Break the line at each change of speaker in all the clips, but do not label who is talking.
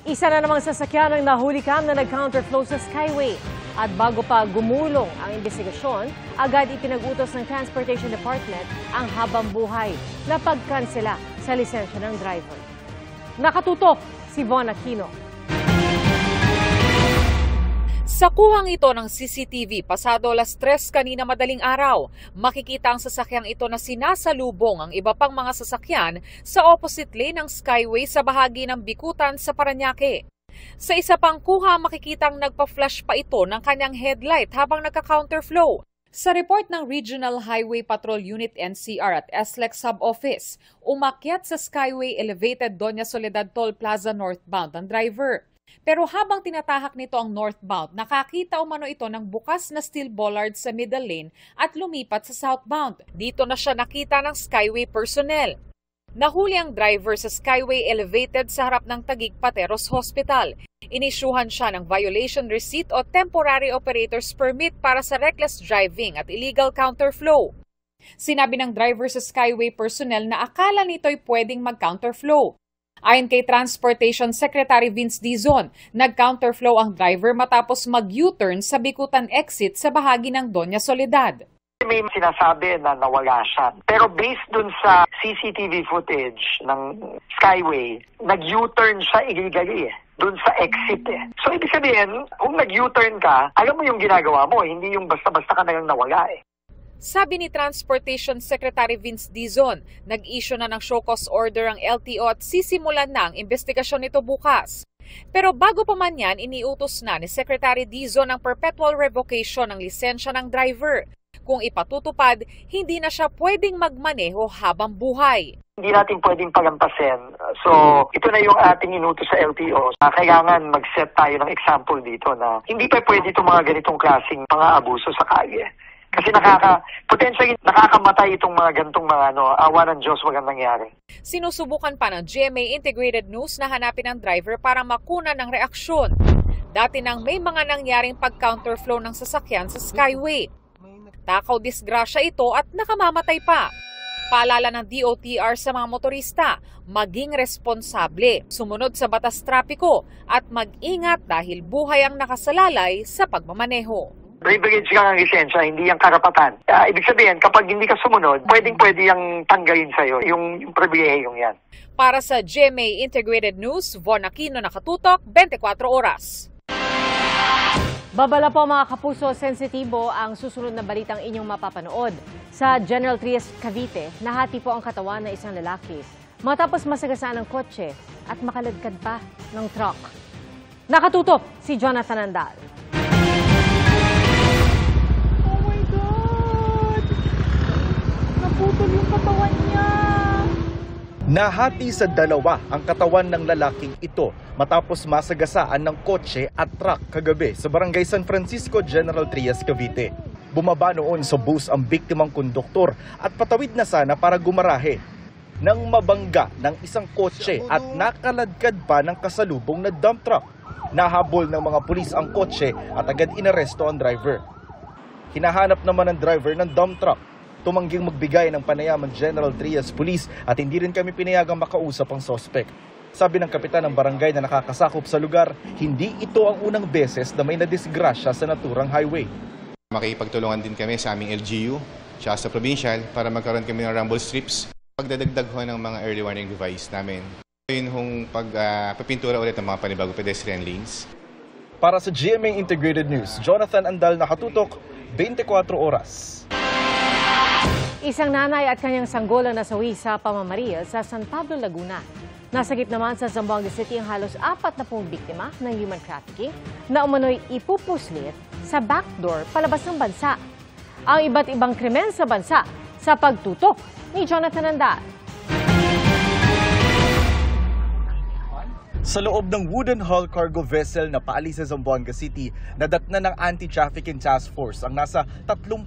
Isa na namang sasakyan ang nahulikam na nag-counterflow sa Skyway. At bago pa gumulong ang investigasyon, agad ipinag-utos ng Transportation Department ang habang buhay na pagkansela sa lisensya ng driver. Nakatutok si Von Aquino.
Sa kuhang ito ng CCTV, pasado 3:00 kanina madaling araw, makikita ang sasakyang ito na sinasalubong ang iba pang mga sasakyan sa opposite lane ng Skyway sa bahagi ng Bikutan sa Parañaque. Sa isa pang kuha, makikitang nagpa-flash pa ito ng kanyang headlight habang nagka-counterflow. Sa report ng Regional Highway Patrol Unit NCR at SLEC Sub-Office, umakyat sa Skyway Elevated Doña Soledad Toll Plaza northbound ang driver. Pero habang tinatahak nito ang northbound, nakakita umano ito ng bukas na steel bollard sa middle lane at lumipat sa southbound. Dito na siya nakita ng Skyway personnel. Nahuli ang driver sa Skyway Elevated sa harap ng Taguig Pateros Hospital. Inisyuhan siya ng violation receipt o temporary operator's permit para sa reckless driving at illegal counterflow. Sinabi ng driver sa Skyway personnel na akala nito'y pwedeng mag-counterflow. Ayon kay Transportation Secretary Vince Dizon, nag-counterflow ang driver matapos mag-U-turn sa Bikutan exit sa bahagi ng Doña Soledad.
May sinasabi na nawala siya. Pero based dun sa CCTV footage ng Skyway, nag-U-turn siya illegally dun sa exit So ibig sabihin, kung nag-U-turn ka, alam mo yung ginagawa mo, hindi yung basta-basta ka na lang nawala
Sabi ni Transportation Secretary Vince Dizon, nag-issue na ng show cause order ang LTO at sisimulan na ang investigasyon nito bukas. Pero bago pa man yan, iniutos na ni Secretary Dizon ang perpetual revocation ng lisensya ng driver. Kung ipatutupad, hindi na siya pwedeng magmaneho habang buhay.
Hindi natin pwedeng palampasin. So, ito na yung ating inutos sa LTO. Kailangan mag-set tayo ng example dito na hindi pa pwede itong mga ganitong klaseng pang-aabuso sa kalye. Kasi potentially nakakamatay itong mga ganitong mga awa ng Diyos, wag ang nangyari.
Sinusubukan pa ng GMA Integrated News na hanapin ang driver para makuna ng reaksyon. Dati nang may mga nangyaring pag-counterflow ng sasakyan sa Skyway. Takaw disgrasya ito at nakamamatay pa. Paalala ng DOTR sa mga motorista, maging responsable, sumunod sa batas trapiko at mag-ingat dahil buhay ang nakasalalay sa pagmamaneho.
Privilege ka ng lisensya, hindi yung karapatan. Ibig sabihin, kapag hindi ka sumunod, pwedeng-pwede yung tanggalin sa'yo, yung pribilehiyong yan.
Para sa GMA Integrated News, Von Aquino, nakatutok, 24 oras.
Babala po mga kapuso, sensitibo ang susunod na balitang inyong mapapanood. Sa General Trias, Cavite, nahati po ang katawan ng isang lalaki matapos masagasaan ng kotse at makaladkad pa ng truck. Nakatutok si Jonathan Andal.
Oh my God! Naputol yung katawan niya!
Nahati sa dalawa ang katawan ng lalaking ito matapos masagasaan ng kotse at truck kagabi sa Barangay San Francisco, General Trias, Cavite. Bumaba noon sa bus ang biktimang konduktor at patawid na sana para gumarahe nang mabangga ng isang kotse at nakaladkad pa ng kasalubong na dump truck. Nahabol ng mga pulis ang kotse at agad inaresto ang driver. Hinahanap naman ang driver ng dump truck. Tumangging magbigay ng panayam ang General Trias Police at hindi rin kami pinayagang makausap ang suspect. Sabi ng kapitan ng barangay na nakakasakop sa lugar, hindi ito ang unang beses na may nadisgrasya sa naturang highway.
Makikipagtulungan din kami sa aming LGU, siya sa provincial, para magkaroon kami ng rumble strips. Pagdadagdag ho ng mga early warning device namin. Yun hong pagpapintura ulit ng mga panibagong pedestrian lanes.
Para sa GMA Integrated News, Jonathan Andal, nakatutok, 24 oras.
Isang nanay at kanyang sanggol ang nasawi sa pamamaril sa San Pablo, Laguna. Nasagip naman sa Zamboanga City ang halos 40 biktima ng human trafficking na umano'y ipupuslit sa backdoor palabas ng bansa. Ang iba't ibang krimen sa bansa sa pagtutok ni Jonathan Andal.
Sa loob ng wooden hull cargo vessel na paalis sa Zamboanga City, nadatna ng Anti-Trafficking Task Force ang nasa 38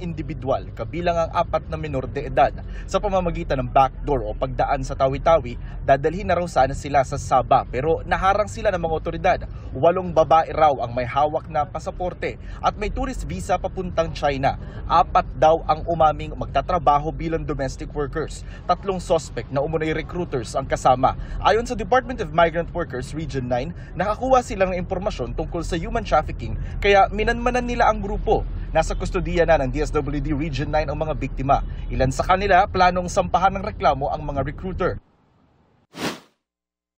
individual, kabilang ang 4 na menor de edad. Sa pamamagitan ng backdoor o pagdaan sa Tawi-Tawi, dadalhin na raw sana sila sa Sabah pero naharang sila ng mga otoridad. 8 babae raw ang may hawak na pasaporte at may tourist visa papuntang China. 4 daw ang umaming magtatrabaho bilang domestic workers. 3 suspect na umunoy recruiters ang kasama. Ayon sa Department of Migrant Migrant Workers Region 9, nakakuha sila ng impormasyon tungkol sa human trafficking kaya minanmanan nila ang grupo. Nasa kustodiya na ng DSWD Region 9 ang mga biktima. Ilan sa kanila planong sampahan ng reklamo ang mga recruiter.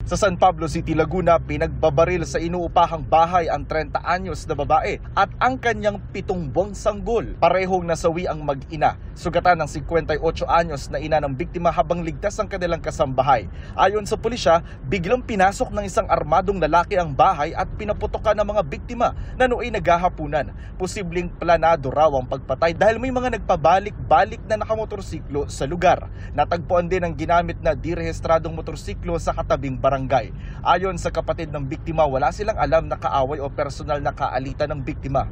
Sa San Pablo City, Laguna, pinagbabaril sa inuupahang bahay ang 30 anyos na babae at ang kanyang 7 buwang sanggol. Parehong nasawi ang mag-ina. Sugatan ng 58 anyos na ina ng biktima habang ligtas ang kanilang kasambahay. Ayon sa pulisya, biglang pinasok ng isang armadong lalaki ang bahay at pinaputokan ng mga biktima na nooy naghahapunan. Posibleng planado raw ang pagpatay dahil may mga nagpabalik-balik na nakamotorsiklo sa lugar. Natagpuan din ang ginamit na direhistradong motorsiklo sa katabing barangay. Ayon sa kapatid ng biktima, wala silang alam na kaaway o personal na kaalitan ng biktima.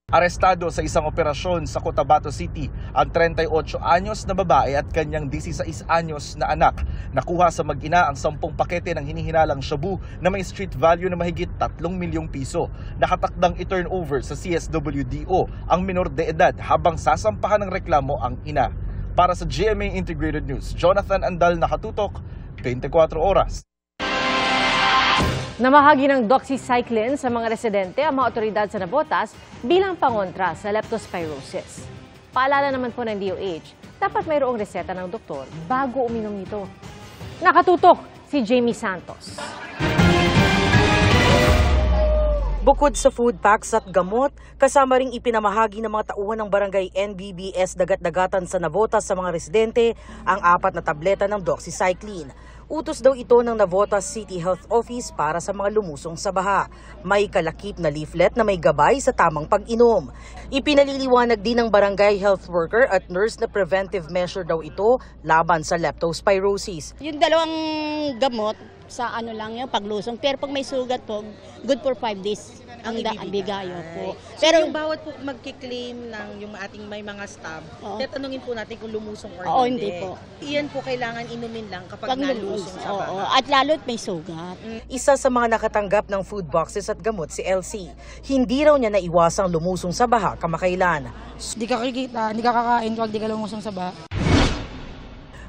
Arestado sa isang operasyon sa Cotabato City ang 38 anyos na babae at kanyang 16 anyos na anak. Nakuha sa mag-ina ang 10 pakete ng hinihinalang shabu na may street value na mahigit 3 milyong piso. Nakatakdang i-turn over sa CSWDO ang minor de edad habang sasampahan ng reklamo ang ina. Para sa GMA Integrated News, Jonathan Andal, nakatutok, 24 oras.
Namahagi ng doxycycline sa mga residente ang mga otoridad sa Navotas bilang pangontra sa leptospirosis. Paalala naman po ng DOH, dapat mayroong reseta ng doktor bago uminom nito. Nakatutok si Jamie Santos.
Bukod sa food packs at gamot, kasama ring ipinamahagi ng mga tauhan ng barangay NBBS Dagat-Dagatan sa Navotas sa mga residente ang 4 na tableta ng doxycycline. Utos daw ito ng Navotas City Health Office para sa mga lumusong sa baha. May kalakip na leaflet na may gabay sa tamang pag-inom. Ipinaliliwanag din ng barangay health worker at nurse na preventive measure daw ito laban sa leptospirosis.
Yung dalawang gamot sa ano lang yung paglusong, pero pag may sugat po, good for 5 days ang bigayo po.
So pero yung bawat po magki-claim ng yung ating may mga staff, tatanungin po natin kung lumusong or
hindi po.
Iyan po kailangan inumin lang kapag nalusong sa baha.
At lalo't may sugat.
Isa sa mga nakatanggap ng food boxes at gamot si LC. Hindi raw niya naiwasang lumusong sa baha kamakailan.
Hindi ka kikita, hindi ka kakain pag di ka lumusong sa baha.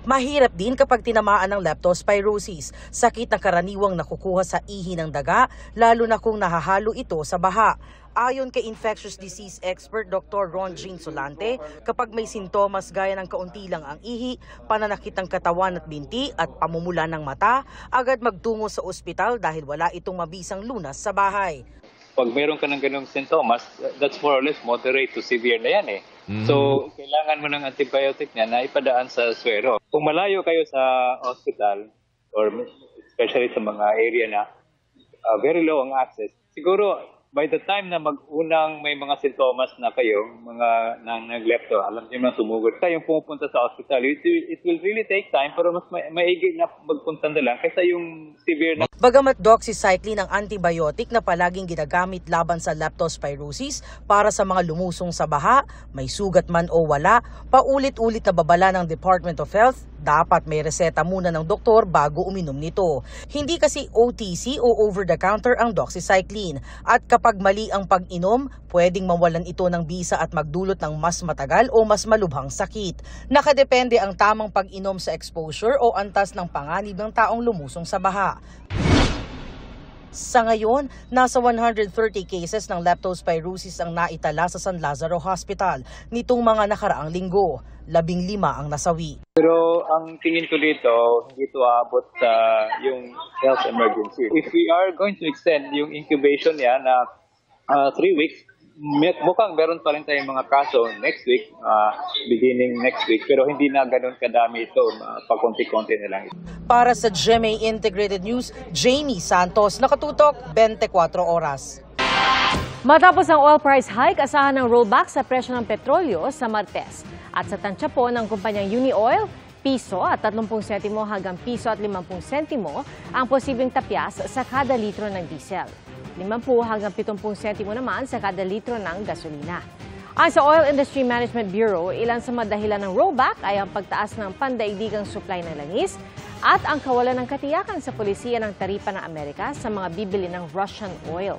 Mahirap din kapag tinamaan ng leptospirosis, sakit na karaniwang nakukuha sa ihi ng daga, lalo na kung nahahalo ito sa baha. Ayon kay infectious disease expert Dr. Ron Jean Solante, kapag may sintomas gaya ng kaunti lang ang ihi, pananakit ng katawan at binti at pamumula ng mata, agad magtungo sa ospital dahil wala itong mabisang lunas sa bahay.
Pag mayroon ka ng ganung sintomas, that's more or less moderate to severe na yan eh. So, kailangan mo ng antibiotic niya na ipadaan sa swero. Kung malayo kayo sa hospital, or especially sa mga area na very low ang access, siguro by the time na mag-unang may mga sintomas na kayo, mga nag-lepto, alam niyo na sumugod kayong pumupunta sa hospital, it will really take time pero mas maigi na magpunta na lang kaysa yung severe na.
Bagamat doxycycline ang antibiotic na palaging ginagamit laban sa leptospirosis para sa mga lumusong sa baha, may sugat man o wala, paulit-ulit na babala ng Department of Health, dapat may reseta muna ng doktor bago uminom nito. Hindi kasi OTC o over-the-counter ang doxycycline at kapag mali ang pag-inom, pwedeng mawalan ito ng bisa at magdulot ng mas matagal o mas malubhang sakit. Nakadepende ang tamang pag-inom sa exposure o antas ng panganib ng taong lumusong sa baha. Sa ngayon, nasa 130 cases ng leptospirosis ang naitala sa San Lazaro Hospital nitong mga nakaraang linggo. 15 ang nasawi.
Pero ang tingin ko dito, hindi ito aabot sa yung health emergency. If we are going to extend yung incubation niya na 3 weeks, mukhang meron pa rin tayong mga kaso next week, beginning next week, pero hindi na ganun kadami ito, pakunti-kunti na lang.
Para sa GMA Integrated News, Jamie Santos, nakatutok 24 oras.
Matapos ang oil price hike, asahan ng rollback sa presyo ng petrolyo sa Martes. At sa tansya po ng kumpanyang Unioil, piso at 30 sentimo hanggang piso at 50 sentimo ang posibleng tapyas sa kada litro ng diesel. 50 hanggang 70 sentimo naman sa kada litro ng gasolina. Ayon sa Oil Industry Management Bureau, ilan sa madahilan ng rollback ay ang pagtaas ng pandaigdigang supply ng langis at ang kawalan ng katiyakan sa polisiya ng taripa ng Amerika sa mga bibili ng Russian oil.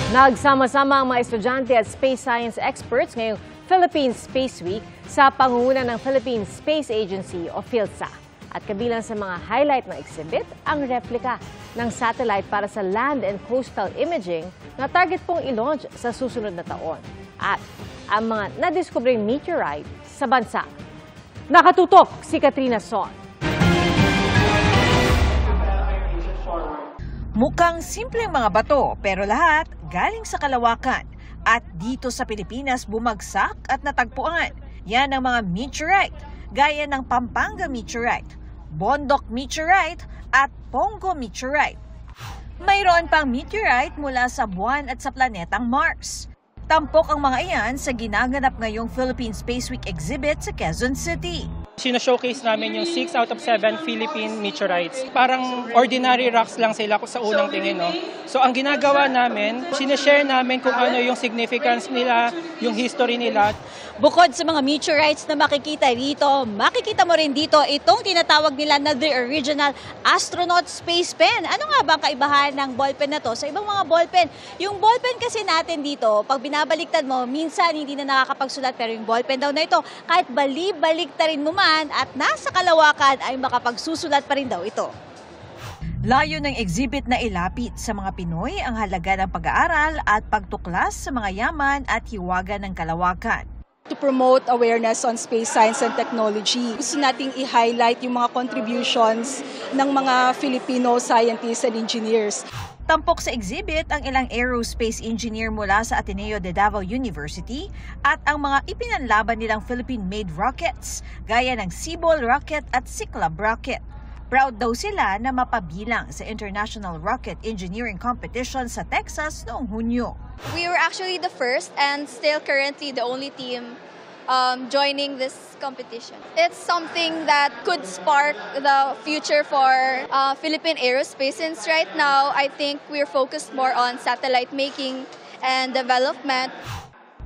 Nagsama-sama ang mga estudyante at space science experts ngayong Philippine Space Week sa pangunguna ng Philippine Space Agency o PhilSA. At kabilang sa mga highlight ng exhibit, ang replika ng satellite para sa land and coastal imaging na target pong i-launch sa susunod na taon. At ang mga nadiskubreng meteorite sa bansa. Nakatutok si Katrina Son.
Mukhang simpleng mga bato pero lahat galing sa kalawakan. At dito sa Pilipinas bumagsak at natagpuan. Yan ang mga meteorite, gaya ng Pampanga meteorite, Bondok meteorite at Pongo meteorite. Mayroon pang meteorite mula sa buwan at sa planetang Mars. Tampok ang mga iyan sa ginaganap ngayong Philippine Space Week exhibit sa Quezon City.
Sino-showcase namin yung 6 out of 7 Philippine meteorites. Parang ordinary rocks lang sila sa unang tingin. No? So ang ginagawa namin, sinashare namin kung ano yung significance nila, yung history nila.
Bukod sa mga meteorites na makikita rito, makikita mo rin dito itong tinatawag nila na the original astronaut space pen. Ano nga ba ang kaibahan ng ballpen na to sa ibang mga ballpen? Yung ballpen kasi natin dito, pag binabaliktad mo, minsan hindi na nakakapagsulat, pero yung ballpen daw na ito, kahit bali-baliktarin mo man at nasa kalawakan ay makapagsusulat pa rin daw ito.
Layo ng exhibit na ilapit sa mga Pinoy ang halaga ng pag-aaral at pagtuklas sa mga yaman at hiwaga ng kalawakan.
To promote awareness on space science and technology, gusto nating i-highlight yung mga contributions ng mga Filipino scientists and engineers.
Tampok sa exhibit ang ilang aerospace engineer mula sa Ateneo de Davao University at ang mga ipinanlaban nilang Philippine-made rockets, gaya ng Cebol rocket at Cyclab rocket. Proud daw sila na mapabilang sa International Rocket Engineering Competition sa Texas noong Hunyo.
We were actually the first and still currently the only team joining this competition. It's something that could spark the future for Philippine aerospace, since right now I think we're focused more on satellite making and development.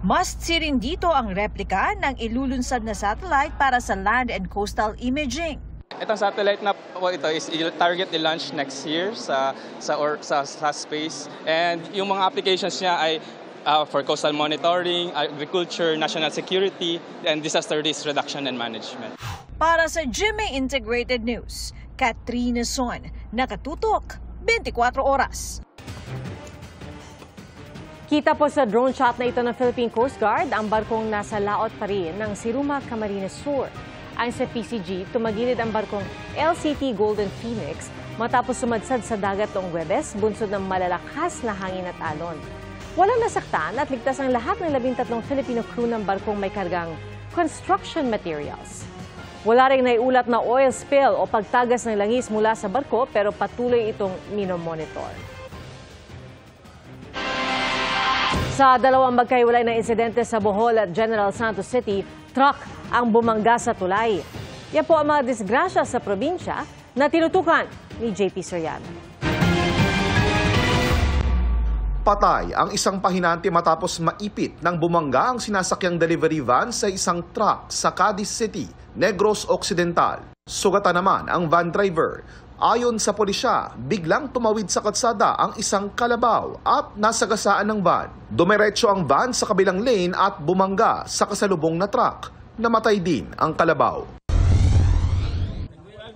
Must-see rin dito ang replika ng ilulunsad na satellite para sa land and coastal imaging.
Itong satellite na ito is target i-launch next year sa space, and yung mga applications niya ay for coastal monitoring, agriculture, national security, and disaster risk reduction and management.
Para sa GMA Integrated News, Katrina Son, nakatutok 24 oras.
Kita po sa drone shot na ito ng Philippine Coast Guard ang barkong nasa laot pa rin ng Siruma, Camarines Sur. Ayon sa PCG, tumagilid ang barkong LCT Golden Phoenix matapos sumadsad sa dagat noong Huwebes, bunsod ng malalakas na hangin at alon. Walang nasaktan at ligtas ang lahat ng 13 Filipino crew ng barkong may kargang construction materials. Wala ring naiulat na oil spill o pagtagas ng langis mula sa barko, pero patuloy itong minomonitor. Sa dalawang magkahiwalay na insidente sa Bohol at General Santos City, truck ang bumangga sa tulay. Yan po ang mga disgrasya sa probinsya na tinutukan ni JP Soriano.
Patay ang isang pahinante matapos maipit ng bumangga ang sinasakyang delivery van sa isang truck sa Cadiz City, Negros Occidental. Sugatan naman ang van driver. Ayon sa pulisya, biglang tumawid sa kalsada ang isang kalabaw at nasagasaan ng van. Dumiretso ang van sa kabilang lane at bumangga sa kasalubong na truck. Namatay din ang kalabaw.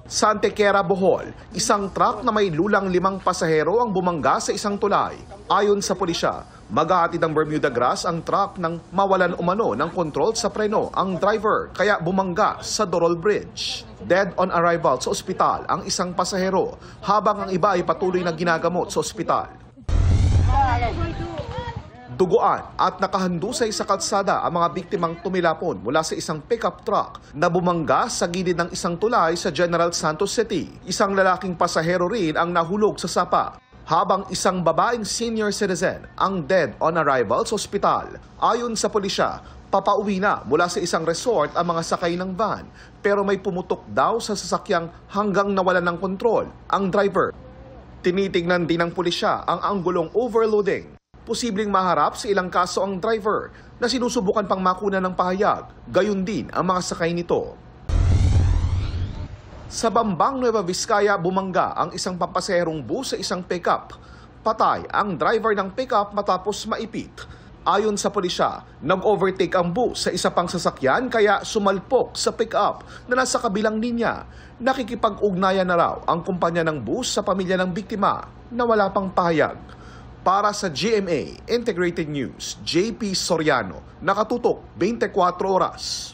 Sa Antequera, Bohol, isang truck na may lulang 5 pasahero ang bumangga sa isang tulay. Ayon sa pulisya, maghahatid ng Bermuda Grass ang truck nang mawalan umano ng kontrol sa preno ang driver, kaya bumangga sa Dorol Bridge. Dead on arrival sa ospital ang isang pasahero, habang ang iba ay patuloy na ginagamot sa ospital. Duguan at nakahandusay sa kalsada ang mga biktimang tumilapon mula sa isang pickup truck na bumangga sa gilid ng isang tulay sa General Santos City. Isang lalaking pasahero rin ang nahulog sa sapa, habang isang babaeng senior citizen ang dead on arrival sa ospital. Ayon sa pulisya, papauwi na mula sa isang resort ang mga sakay ng van, pero may pumutok daw sa sasakyang hanggang nawalan ng kontrol ang driver. Tinitingnan din ng pulisya ang anggulong overloading. Posibleng maharap sa ilang kaso ang driver na sinusubukan pang makuna ng pahayag, gayon din ang mga sakay nito. Sa Bambang, Nueva Vizcaya, bumangga ang isang pampasaherong bus sa isang pickup. Patay ang driver ng pickup matapos maipit. Ayon sa pulisya, nag-overtake ang bus sa isa pang sasakyan kaya sumalpok sa pick-up na nasa kabilang linya. Nakikipag-ugnayan na raw ang kumpanya ng bus sa pamilya ng biktima na wala pang pahayag. Para sa GMA Integrated News, JP Soriano, nakatutok 24 oras.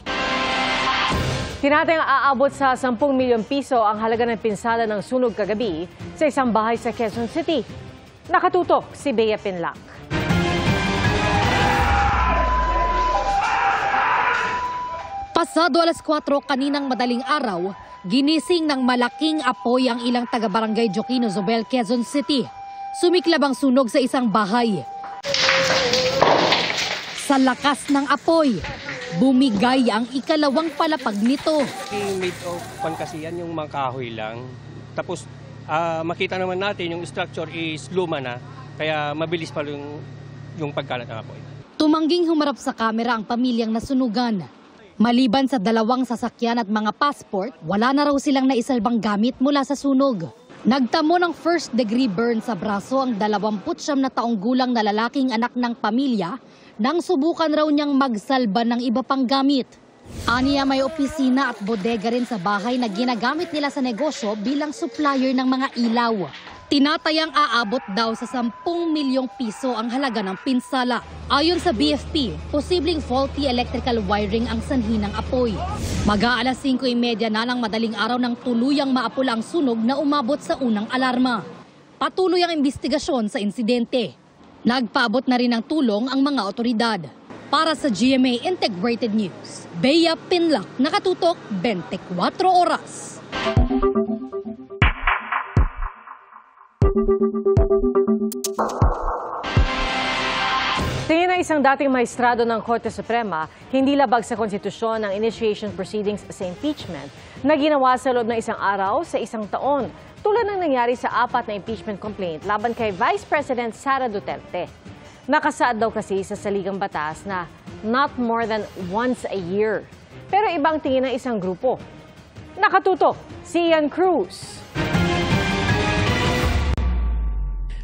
Tinatayang aabot sa 10 milyong piso ang halaga ng pinsala ng sunog kagabi sa isang bahay sa Quezon City. Nakatutok si Bea Pinlac.
Pasado alas 4 kaninang madaling araw, ginising ng malaking apoy ang ilang taga-barangay Joaquino Zobel, Quezon City. Sumiklab ang sunog sa isang bahay. Sa lakas ng apoy, bumigay ang ikalawang palapag nito.
Made of pan kasi yan, yung mga kahoy lang. Tapos makita naman natin yung structure is luma na, kaya mabilis pa yung pagkalat ng apoy.
Tumangging humarap sa kamera ang pamilyang nasunugan. Maliban sa 2 sasakyan at mga passport, wala na raw silang naisalbang gamit mula sa sunog. Nagtamo ng first-degree burn sa braso ang 29 na taong gulang na lalaking anak ng pamilya nang subukan raw niyang magsalba ng iba pang gamit. Aniya may opisina at bodega rin sa bahay na ginagamit nila sa negosyo bilang supplier ng mga ilaw. Tinatayang aabot daw sa 10 milyong piso ang halaga ng pinsala. Ayon sa BFP, posibleng faulty electrical wiring ang sanhi ng apoy. Mag-aalas 5:30 na ng madaling araw nang tuluyang maapula ang sunog na umabot sa unang alarma. Patuloy ang investigasyon sa insidente. Nagpaabot na rin ng tulong ang mga otoridad. Para sa GMA Integrated News, Bea Pinlac, nakatutok 24 oras.
Tingin na isang dating maestrado ng Korte Suprema, hindi labag sa konstitusyon ang initiation proceedings sa impeachment na ginawa sa loob ng isang araw sa isang taon, tulad ng nangyari sa 4 na impeachment complaint laban kay Vice President Sara Duterte. Nakasaad daw kasi sa saligang batas na not more than once a year. Pero ibang tingin ng isang grupo. Nakatutok si Ian Cruz.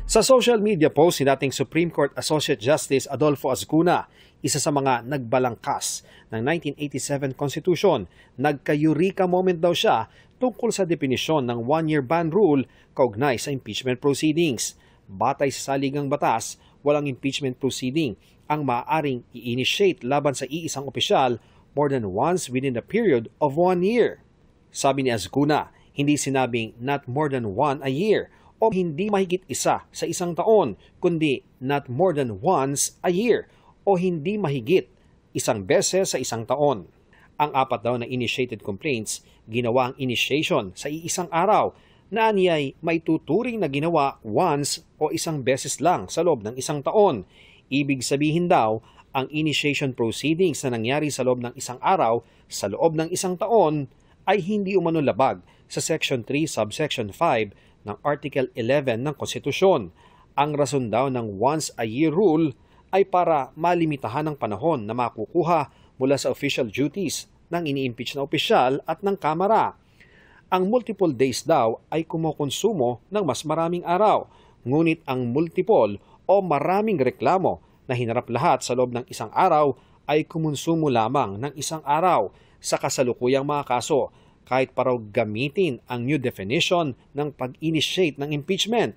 Sa social media post ni dating Supreme Court Associate Justice Adolfo Azcuna, isa sa mga nagbalangkas ng 1987 Constitution, nagka-eureka moment daw siya tungkol sa definisyon ng one-year ban rule kaugnay sa impeachment proceedings. Batay sa saligang batas, walang impeachment proceeding ang maaaring i-initiate laban sa iisang opisyal more than once within the period of 1 year. Sabi ni Azcuna, hindi sinabing not more than 1 a year o hindi mahigit isa sa isang taon, kundi not more than once a year o hindi mahigit isang beses sa isang taon. Ang 4 daw na initiated complaints, ginawa ang initiation sa iisang araw na niya'y may tuturing na ginawa once o isang beses lang sa loob ng isang taon. Ibig sabihin daw, ang initiation proceedings na nangyari sa loob ng isang araw sa loob ng isang taon ay hindi umano labag sa Section 3, Subsection 5 ng Article 11 ng Konstitusyon. Ang rason daw ng once-a-year rule ay para malimitahan ang panahon na makukuha mula sa official duties ng ini-impeach na opisyal at ng Kamara. Ang multiple days daw ay kumukonsumo ng mas maraming araw, ngunit ang multiple o maraming reklamo na hinarap lahat sa loob ng isang araw ay kumonsumo lamang ng isang araw sa kasalukuyang mga kaso, kahit pa raw gamitin ang new definition ng pag-initiate ng impeachment.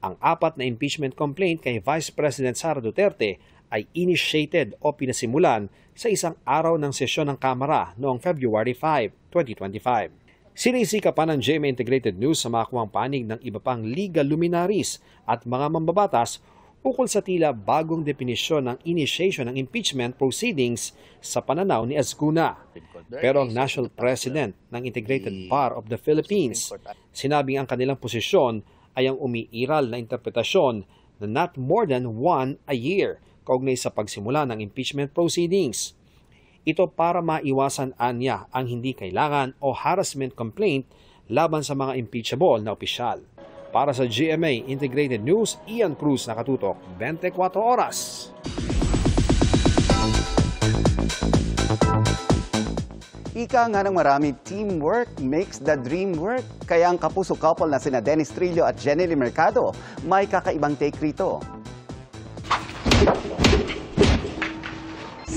Ang 4 na impeachment complaint kay Vice President Sara Duterte ay initiated o pinasimulan sa isang araw ng sesyon ng Kamara noong February 5, 2025. Sinisika pa ng GMA Integrated News sa makuhang panig ng iba pang legal luminaries at mga mambabatas ukol sa tila bagong definisyon ng initiation ng impeachment proceedings sa pananaw ni Azcuna. Pero ang National President ng Integrated Bar of the Philippines, sinabing ang kanilang posisyon ay ang umiiral na interpretasyon na not more than 1 a year kaugnay sa pagsimula ng impeachment proceedings. Ito para maiwasan anya ang hindi kailangan o harassment complaint laban sa mga impeachable na opisyal. Para sa GMA Integrated News, Ian Cruz, nakatutok 24 oras.
Ika nga ng maraming teamwork makes the dream work. Kaya ang kapuso couple na sina Dennis Trillo at Jenny Mercado may kakaibang take rito.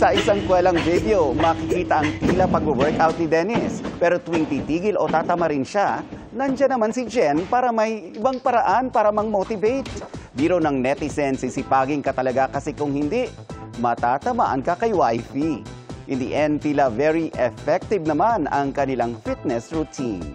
Sa isang kwelang video, makikita ang tila pag-workout ni Dennis. Pero tuwing titigil o tatama rin siya, nandiyan naman si Jen para may ibang paraan para mang-motivate. Biro ng netizen, sisipagin ka talaga kasi kung hindi, matatamaan ka kay wifey. In the end, tila very effective naman ang kanilang fitness routine.